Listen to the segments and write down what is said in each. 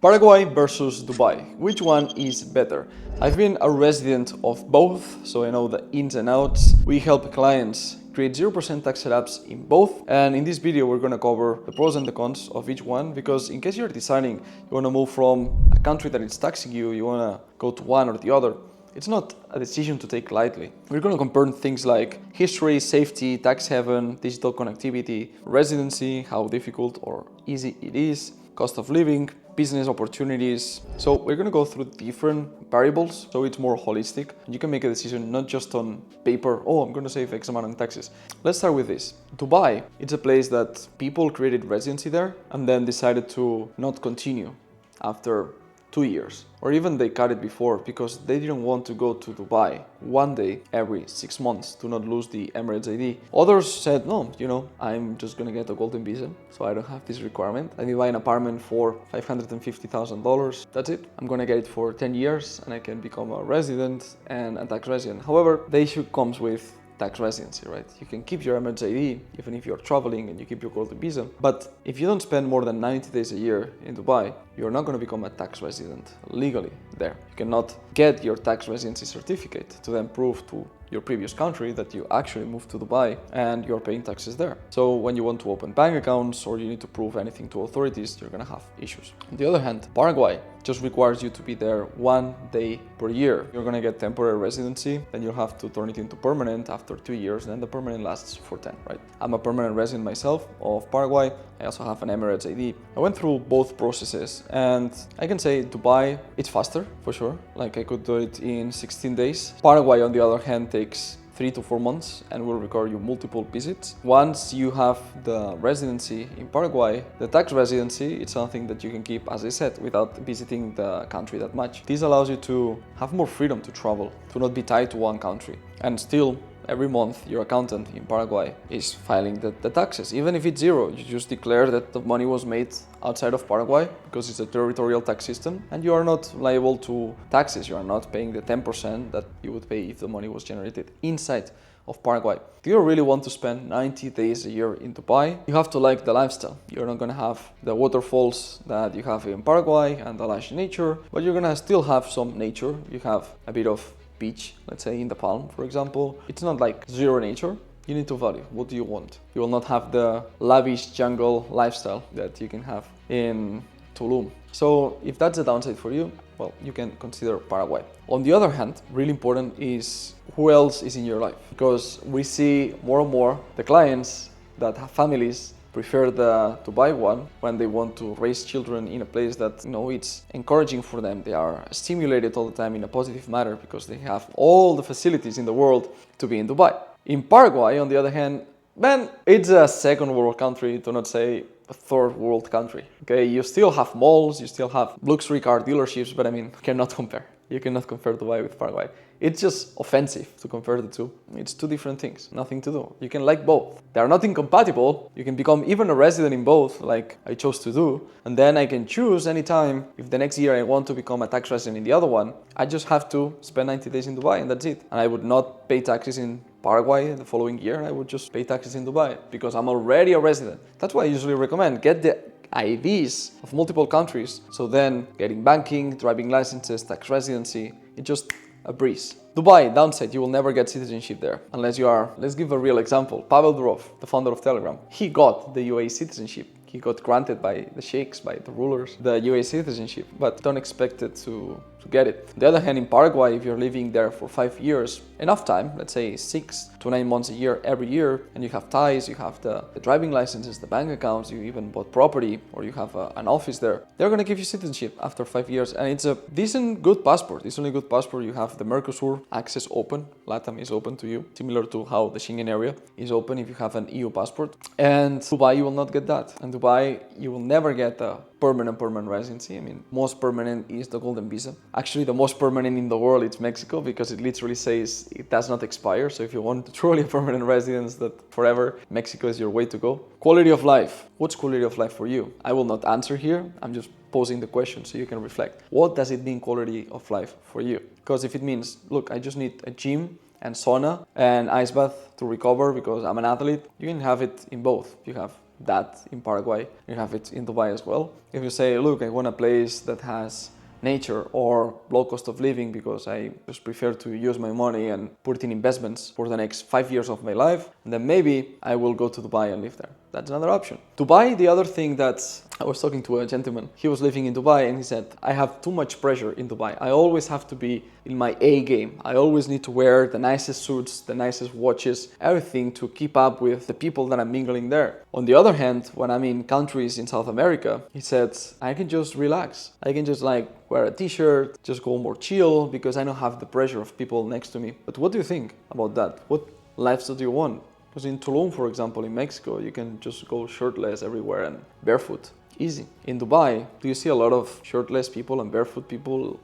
Paraguay versus Dubai. Which one is better? I've been a resident of both, so I know the ins and outs. We help clients create 0% tax setups in both, and in this video we're going to cover the pros and the cons of each one, because in case you're deciding you want to move from a country that is taxing you, you want to go to one or the other, it's not a decision to take lightly. We're going to compare things like history, safety, tax haven, digital connectivity, residency, how difficult or easy it is, cost of living, business opportunities. So we're going to go through different variables, so it's more holistic. You can make a decision not just on paper, oh, I'm going to save X amount on taxes. Let's start with this. Dubai, it's a place that people created residency there and then decided to not continue after 2 years, or even they cut it before because they didn't want to go to Dubai one day every 6 months to not lose the Emirates ID. Others said, no, I'm just gonna get a golden visa, so I don't have this requirement. I need to buy an apartment for $550,000. That's it. I'm gonna get it for 10 years and I can become a resident and a tax resident. However, the issue comes with tax residency, right? You can keep your Emirates ID even if you're traveling and you keep your golden visa, but if you don't spend more than 90 days a year in Dubai, you're not going to become a tax resident legally there. You cannot get your tax residency certificate to then prove to your previous country that you actually moved to Dubai and you're paying taxes there. So when you want to open bank accounts or you need to prove anything to authorities, you're going to have issues. On the other hand, Paraguay just requires you to be there 1 day per year. You're going to get temporary residency, then you'll have to turn it into permanent after 2 years, and then the permanent lasts for 10, right? I'm a permanent resident myself of Paraguay. I also have an Emirates ID. I went through both processes and I can say Dubai, it's faster for sure. Like I could do it in 16 days. Paraguay, on the other hand, takes 3 to 4 months and will require you multiple visits. Once you have the residency in Paraguay, the tax residency, it's something that you can keep, as I said, without visiting the country that much. This allows you to have more freedom to travel, to not be tied to one country, and still every month your accountant in Paraguay is filing the taxes. Even if it's zero, you just declare that the money was made outside of Paraguay because it's a territorial tax system and you are not liable to taxes. You are not paying the 10% that you would pay if the money was generated inside of Paraguay. If you really want to spend 90 days a year in Dubai, you have to like the lifestyle. You're not going to have the waterfalls that you have in Paraguay and the lush nature, but you're going to still have some nature. You have a bit of beach, let's say in the Palm, for example. It's not like zero nature. You need to value. What do you want? You will not have the lavish jungle lifestyle that you can have in Tulum. So if that's a downside for you, well, you can consider Paraguay. On the other hand, really important is who else is in your life, because we see more and more the clients that have families prefer the Dubai one when they want to raise children in a place that it's encouraging for them. They are stimulated all the time in a positive manner because they have all the facilities in the world to be in Dubai. In Paraguay, on the other hand, man, it's a second world country, to not say a third world country. Okay, you still have malls, you still have luxury car dealerships, but you cannot compare. You cannot compare Dubai with Paraguay. It's just offensive to compare the two. It's two different things, nothing to do. You can like both. They are not incompatible. You can become even a resident in both, like I chose to do. And then I can choose anytime, if the next year I want to become a tax resident in the other one, I just have to spend 90 days in Dubai and that's it. And I would not pay taxes in Paraguay the following year. I would just pay taxes in Dubai because I'm already a resident. That's why I usually recommend get the IDs of multiple countries. So then getting banking, driving licenses, tax residency, it's just a breeze. Dubai, downside, you will never get citizenship there unless you are, let's give a real example. Pavel Durov, the founder of Telegram, he got the UAE citizenship. He got granted by the sheikhs, by the rulers, the UAE citizenship, but don't expect it to get it. On the other hand, in Paraguay, if you're living there for 5 years, enough time, let's say 6 to 9 months a year, every year, and you have ties, you have the driving licenses, the bank accounts, you even bought property, or you have an office there, they're going to give you citizenship after 5 years. And it's a decent, good passport. It's only good passport. You have the Mercosur access open. LATAM is open to you, similar to how the Schengen area is open if you have an EU passport. And Dubai, you will not get that. And Dubai, you will never get a permanent residency. Most permanent is the golden visa. Actually, the most permanent in the world is Mexico because it literally says it does not expire. So if you want truly a permanent residence that forever, Mexico is your way to go. Quality of life. What's quality of life for you? I will not answer here. I'm just posing the question so you can reflect. What does it mean quality of life for you? Because if it means, look, I just need a gym and sauna and ice bath to recover because I'm an athlete, you can have it in both. You have that in Paraguay, you have it in Dubai as well. If you say, look, I want a place that has nature or low cost of living because I just prefer to use my money and put it in investments for the next 5 years of my life, and then maybe I will go to Dubai and live there. That's another option. Dubai, the other thing that I was talking to a gentleman, he was living in Dubai and he said, I have too much pressure in Dubai. I always have to be in my A game. I always need to wear the nicest suits, the nicest watches, everything to keep up with the people that I'm mingling there. On the other hand, when I'm in countries in South America, he said, I can just relax. I can just wear a t-shirt, just go more chill because I don't have the pressure of people next to me. But what do you think about that? What lifestyle do you want? Because in Tulum, for example, in Mexico, you can just go shirtless everywhere and barefoot. Easy. In Dubai, do you see a lot of shirtless people and barefoot people,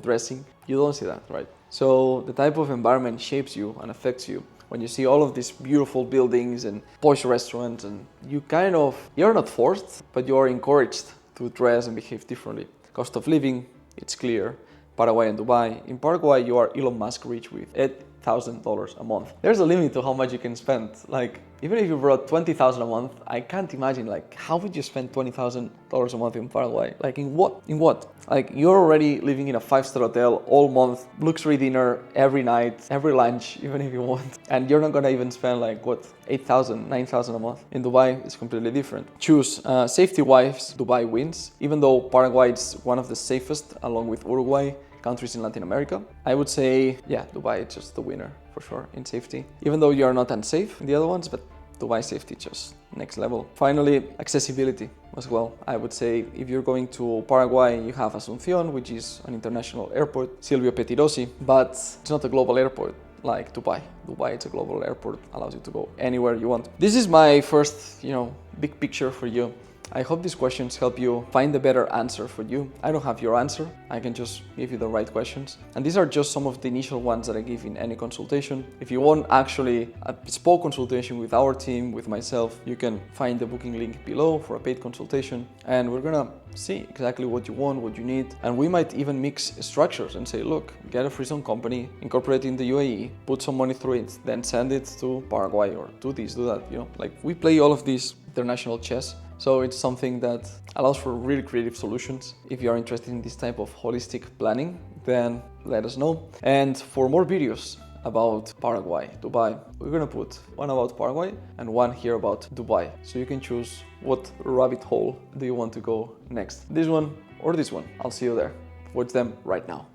dressing? You don't see that, right? So the type of environment shapes you and affects you. When you see all of these beautiful buildings and posh restaurants, and you're not forced, but you're encouraged to dress and behave differently. Cost of living, it's clear. Paraguay and Dubai. In Paraguay, you are Elon Musk rich with $8,000 a month. There's a limit to how much you can spend. Even if you brought $20,000 a month, I can't imagine how would you spend $20,000 a month in Paraguay? In what? You're already living in a 5-star hotel all month, luxury dinner every night, every lunch, even if you want. And you're not gonna even spend $8,000, $9,000 a month. In Dubai, it's completely different. Choose safety-wise, Dubai wins. Even though Paraguay is one of the safest, along with Uruguay, countries in Latin America, I would say, Dubai is just the winner for sure in safety. Even though you are not unsafe in the other ones, but Dubai safety just next level. Finally, accessibility as well. I would say if you're going to Paraguay, you have Asunción, which is an international airport, Silvio Pettirossi, but it's not a global airport like Dubai. Dubai, it's a global airport, allows you to go anywhere you want. This is my first, big picture for you. I hope these questions help you find a better answer for you. I don't have your answer. I can just give you the right questions. And these are just some of the initial ones that I give in any consultation. If you want actually a bespoke consultation with our team, with myself, you can find the booking link below for a paid consultation. And we're gonna see exactly what you want, what you need. And we might even mix structures and say, look, get a free zone company, incorporate in the UAE, put some money through it, then send it to Paraguay or do this, do that. We play all of these international chess. So it's something that allows for really creative solutions. If you are interested in this type of holistic planning, then let us know. And for more videos about Paraguay, Dubai, we're gonna put one about Paraguay and one here about Dubai. So you can choose what rabbit hole do you want to go next. This one or this one. I'll see you there. Watch them right now.